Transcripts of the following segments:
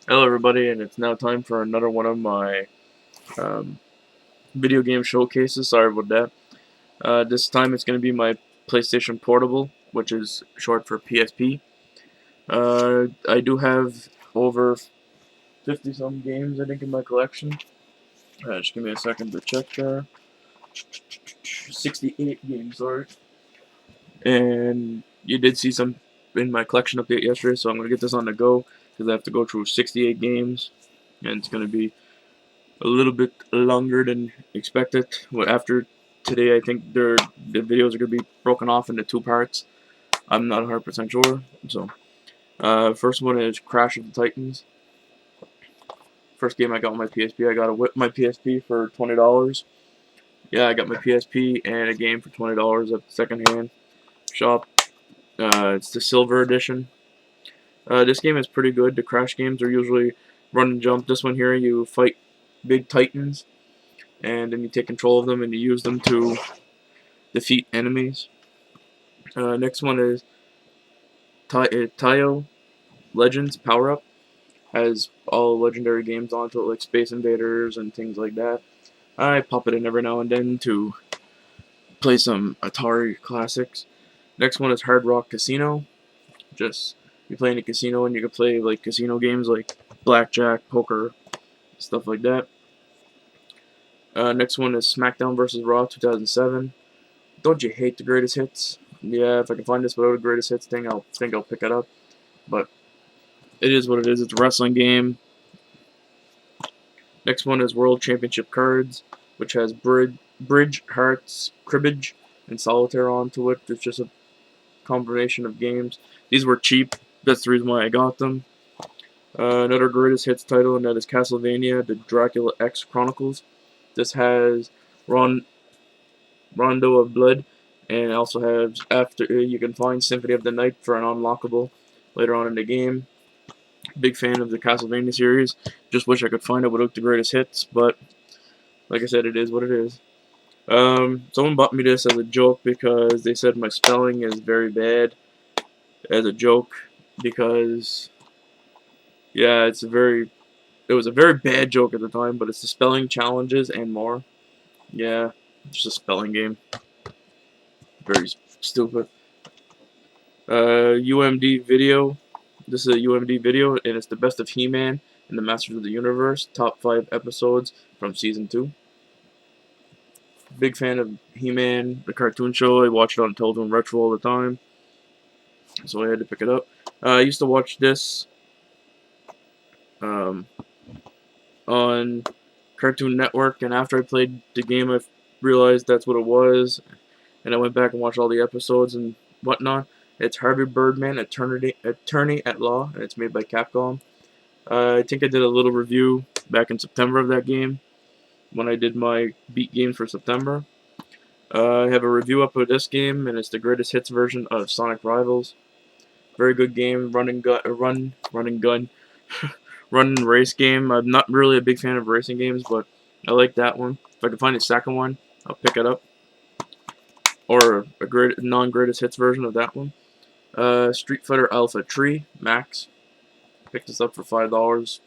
Hello everybody, and it's now time for another one of my um, video game showcases. Sorry about that. This time it's going to be my PlayStation Portable, which is short for PSP. I do have over 50 some games I think in my collection. Just give me a second to check there. 68 games, sorry. And you did see some in my collection update yesterday, so I'm going to get this on the go because I have to go through 68 games, and it's going to be a little bit longer than expected. Well, after today, I think the videos are going to be broken off into two parts. I'm not 100% sure. So, first one is Crash of the Titans. First game I got on my PSP. I got my PSP for $20. Yeah, I got my PSP and a game for $20 at the secondhand shop. It's the Silver Edition. This game is pretty good. The Crash games are usually run and jump. This one here, you fight big titans, and then you take control of them and you use them to defeat enemies. Next one is Tayo Legends Power Up. Has all legendary games onto it, like Space Invaders and things like that. I pop it in every now and then to play some Atari classics. Next one is Hard Rock Casino. Just you play in a casino and you can play like casino games like blackjack, poker, stuff like that. Next one is SmackDown vs. Raw 2007. Don't you hate the greatest hits? Yeah, if I can find this without a greatest hits thing, I'll pick it up. But it is what it is. It's a wrestling game. Next one is World Championship Cards, which has Bridge, Hearts, Cribbage, and Solitaire onto it. It's just a combination of games. These were cheap. That's the reason why I got them. Another greatest hits title, and that is Castlevania: The Dracula X Chronicles. This has Rondo of Blood, and also has after you can find Symphony of the Night for an unlockable later on in the game. Big fan of the Castlevania series. Just wish I could find it without the greatest hits, but like I said, it is what it is. Someone bought me this as a joke because they said my spelling is very bad. As a joke, because yeah, it was a very bad joke at the time, but it's the spelling challenges and more. Yeah, it's just a spelling game. Very stupid. UMD video. This is a UMD video, and it's the best of He-Man and the Masters of the Universe. Top 5 episodes from season 2. Big fan of He-Man, the cartoon show. I watch it on Television Retro all the time, so I had to pick it up. I used to watch this um, on Cartoon Network, and after I played the game, I realized that's what it was, and I went back and watched all the episodes and whatnot. It's Harvey Birdman, Attorney at Law, and it's made by Capcom. I think I did a little review back in September of that game when I did my beat games for September. I have a review up of this game, and it's the greatest hits version of Sonic Rivals. Very good game, run and gun, run and race game. I'm not really a big fan of racing games, but I like that one. If I can find a second one, I'll pick it up. Or a non-greatest hits version of that one. Street Fighter Alpha Tree Max. Picked this up for $5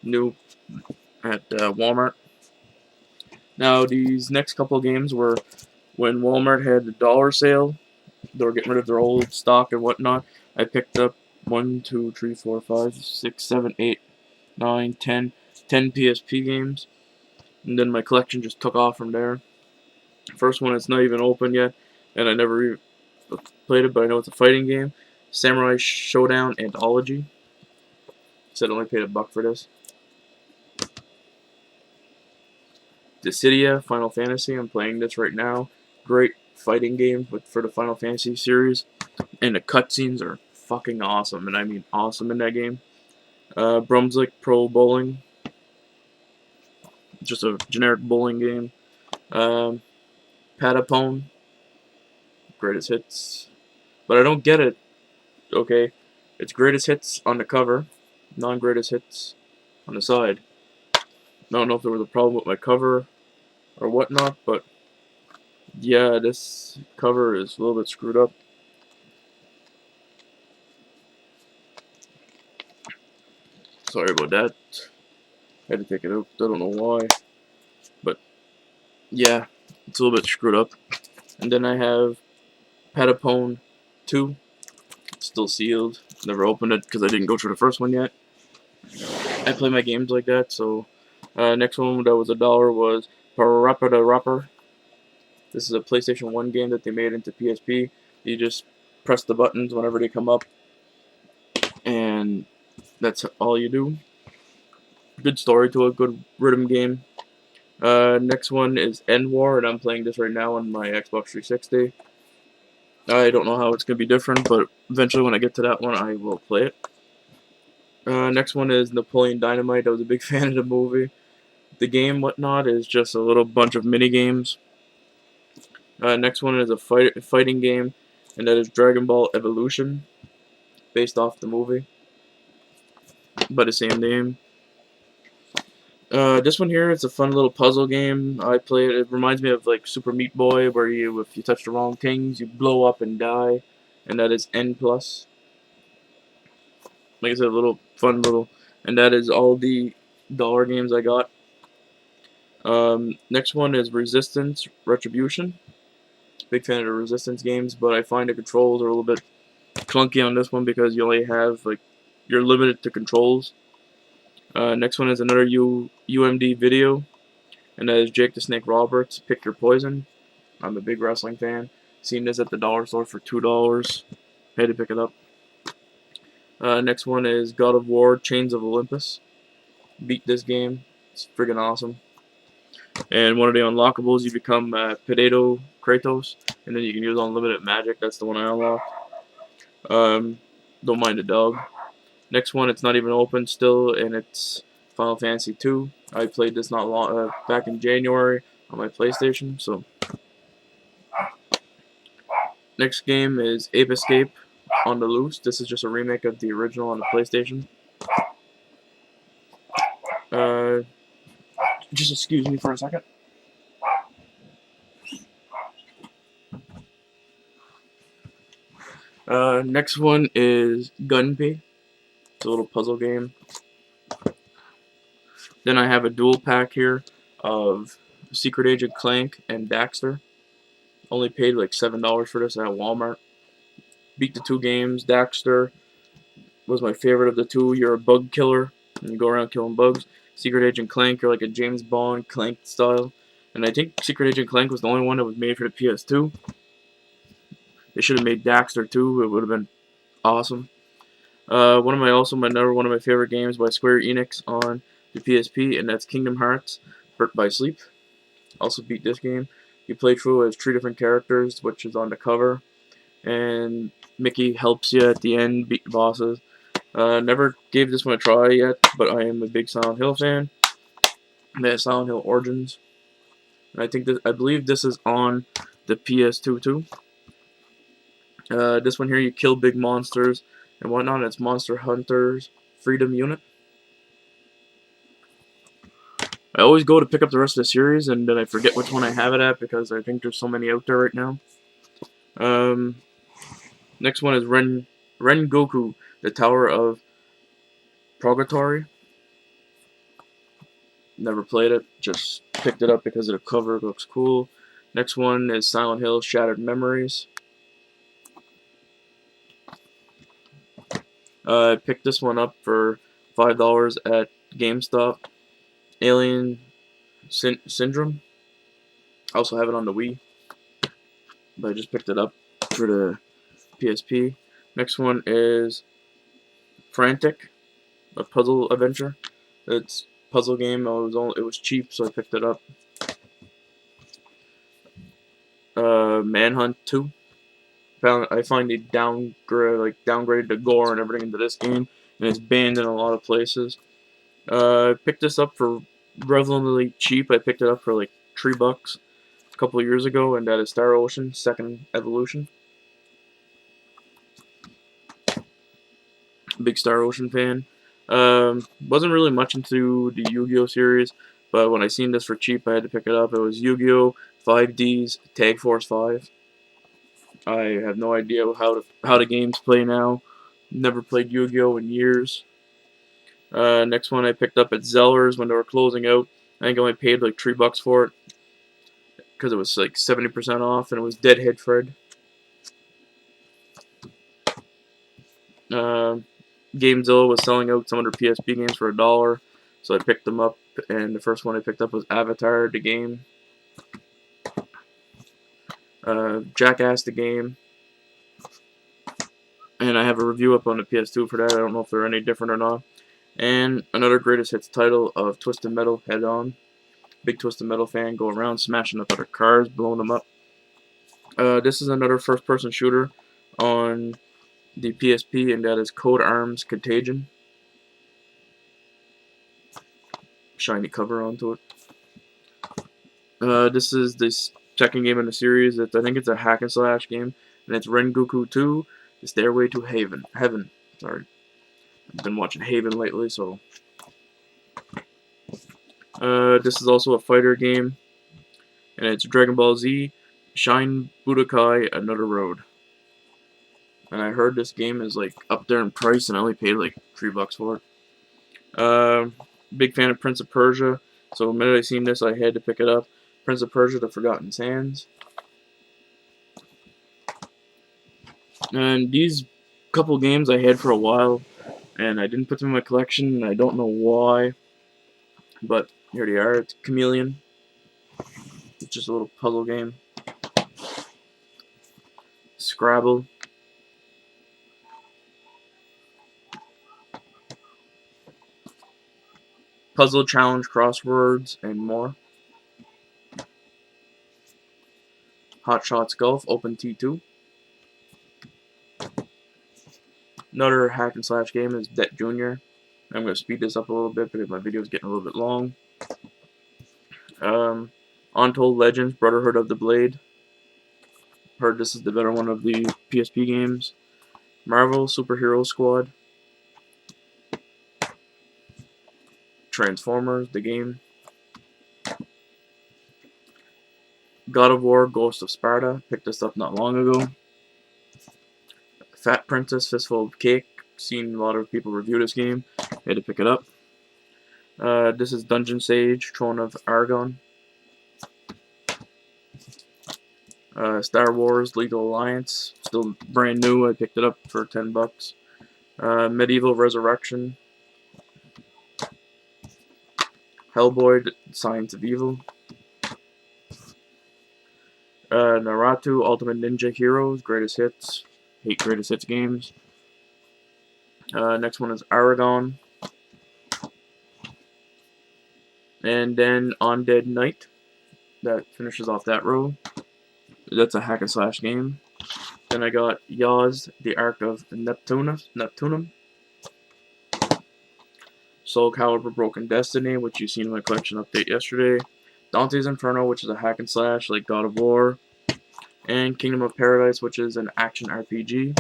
new at Walmart. Now these next couple of games were when Walmart had the dollar sale. They were getting rid of their old stock and whatnot. I picked up 1, 2, 3, 4, 5, 6, 7, 8, 9, 10 PSP games. And then my collection just took off from there. First one, it's not even open yet, and I never even played it, but I know it's a fighting game. Samurai Showdown Anthology. Said I only paid $1 for this. Dissidia Final Fantasy. I'm playing this right now. Great fighting game for the Final Fantasy series, and the cutscenes are fucking awesome, and I mean awesome in that game. Brunswick Pro Bowling. Just a generic bowling game. Patapone. Greatest hits. But I don't get it. Okay. It's greatest hits on the cover. Non-greatest hits on the side. I don't know if there was a problem with my cover or whatnot, but yeah, this cover is a little bit screwed up. Sorry about that. I had to take it out. I don't know why. But yeah, it's a little bit screwed up. And then I have Patapone 2. It's still sealed. Never opened it because I didn't go through the first one yet. I play my games like that, so next one that was $1 was Parappa the Rapper. This is a PlayStation 1 game that they made into PSP. You just press the buttons whenever they come up, and that's all you do. Good story to a good rhythm game. Next one is End War, and I'm playing this right now on my Xbox 360. I don't know how it's going to be different, but eventually when I get to that one, I will play it. Next one is Napoleon Dynamite. I was a big fan of the movie. The game, whatnot, is just a little bunch of mini games. Next one is a fighting game, and that is Dragon Ball Evolution, based off the movie, by the same name. This one here, it's a fun little puzzle game. I play it. It reminds me of like Super Meat Boy, where if you touch the wrong things, you blow up and die, and that is N plus. Like I said, a little fun little, and that is all the dollar games I got. Next one is Resistance Retribution. Big fan of the Resistance games, but I find the controls are a little bit clunky on this one because you only have you're limited to controls. Next one is another UMD video, and that is Jake the Snake Roberts. Pick Your Poison. I'm a big wrestling fan. Seen this at the dollar store for $2. Had to pick it up. Next one is God of War: Chains of Olympus. Beat this game. It's friggin' awesome. And one of the unlockables, you become Potato Kratos, and then you can use unlimited magic. That's the one I unlocked. Don't mind the dog. Next one, it's not even open still, and it's Final Fantasy II. I played this not long back in January on my PlayStation. So next game is Ape Escape on the Loose. This is just a remake of the original on the PlayStation. Just excuse me for a second. Next one is Gunpei. It's a little puzzle game. Then I have a dual pack here of Secret Agent Clank and Daxter. Only paid like $7 for this at Walmart. Beat the two games. Daxter was my favorite of the two. You're a bug killer, and you go around killing bugs. Secret Agent Clank, you're like a James Bond Clank style. And I think Secret Agent Clank was the only one that was made for the PS2. They should have made Daxter too. It would have been awesome. One of my favorite games by Square Enix on the PSP, and that's Kingdom Hearts: Birth by Sleep. Also beat this game. You play through as 3 different characters, which is on the cover, and Mickey helps you at the end beat the bosses. Never gave this one a try yet, but I am a big Silent Hill fan. Silent Hill Origins. And I believe this is on the PS2 too. This one here, you kill big monsters and whatnot. It's Monster Hunter's Freedom Unit. I always go to pick up the rest of the series, and then I forget which one I have it at because I think there's so many out there right now. Next one is Rengoku, the Tower of Purgatory. Never played it, just picked it up because of the cover. It looks cool. Next one is Silent Hill: Shattered Memories. I picked this one up for $5 at GameStop. Alien Syndrome. I also have it on the Wii, but I just picked it up for the PSP. Next one is Frantic, a puzzle adventure. It's a puzzle game. It was cheap, so I picked it up. Manhunt 2. I find they downgraded the gore and everything into this game, and it's banned in a lot of places. I picked this up for relatively cheap. I picked it up for like $3 a couple of years ago, and that is Star Ocean: Second Evolution. Big Star Ocean fan. Wasn't really much into the Yu-Gi-Oh series, but when I seen this for cheap, I had to pick it up. It was Yu-Gi-Oh! 5D's Tag Force 5. I have no idea how the games play now. Never played Yu-Gi-Oh! In years. Next one I picked up at Zellers when they were closing out. I think I only paid like $3 for it because it was like 70% off, and it was Deadhead Fred. GameZilla was selling out some of their PSP games for $1, so I picked them up. And the first one I picked up was Avatar, the game. Jackass, the game. And I have a review up on the PS2 for that. I don't know if they're any different or not. And another greatest hits title of Twisted Metal, Head On. Big Twisted Metal fan, go around smashing up other cars, blowing them up. This is another first-person shooter on the PSP, and that is Code Arms Contagion. Shiny cover onto it. This is the second game in the series. I think it's a hack and slash game, and it's Rengoku 2, The Stairway to Heaven. Sorry. I've been watching Haven lately, so. This is also a fighter game, and it's Dragon Ball Z, Shine Budokai, Another Road. And I heard this game is like up there in price, and I only paid like $3 for it. Big fan of Prince of Persia, so the minute I seen this, I had to pick it up. Prince of Persia: The Forgotten Sands. And these couple games I had for a while, and I didn't put them in my collection, and I don't know why. But here they are. It's Chameleon. It's just a little puzzle game. Scrabble. Puzzle challenge, crosswords, and more. Hot Shots Golf, Open T2. Another hack and slash game is Det Jr. I'm going to speed this up a little bit because my video is getting a little bit long. Untold Legends, Brotherhood of the Blade. Heard this is the better one of the PSP games. Marvel Superhero Squad. Transformers, the game. God of War, Ghost of Sparta. Picked this up not long ago. Fat Princess, Fistful of Cake. Seen a lot of people review this game. Had to pick it up. This is Dungeon Sage, Throne of Argon. Star Wars, Lethal Alliance. Still brand new. I picked it up for $10. Medieval Resurrection. Hellboy, Science of Evil. Naruto, Ultimate Ninja Heroes, Greatest Hits. Hate Greatest Hits games. Next one is Aragon. And then Undead Knight. That finishes off that row. That's a hack and slash game. Then I got Yaz, the Ark of Neptunum. Soul Calibur Broken Destiny, which you've seen in my collection update yesterday. Dante's Inferno, which is a hack and slash like God of War. And Kingdom of Paradise, which is an action RPG.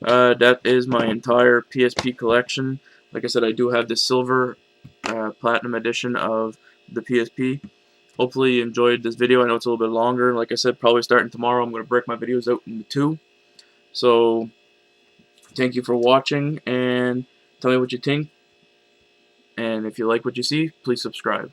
That is my entire PSP collection. Like I said, I do have the silver platinum edition of the PSP. Hopefully you enjoyed this video. I know it's a little bit longer. Like I said, probably starting tomorrow, I'm going to break my videos out into 2. So, thank you for watching, and tell me what you think. And if you like what you see, please subscribe.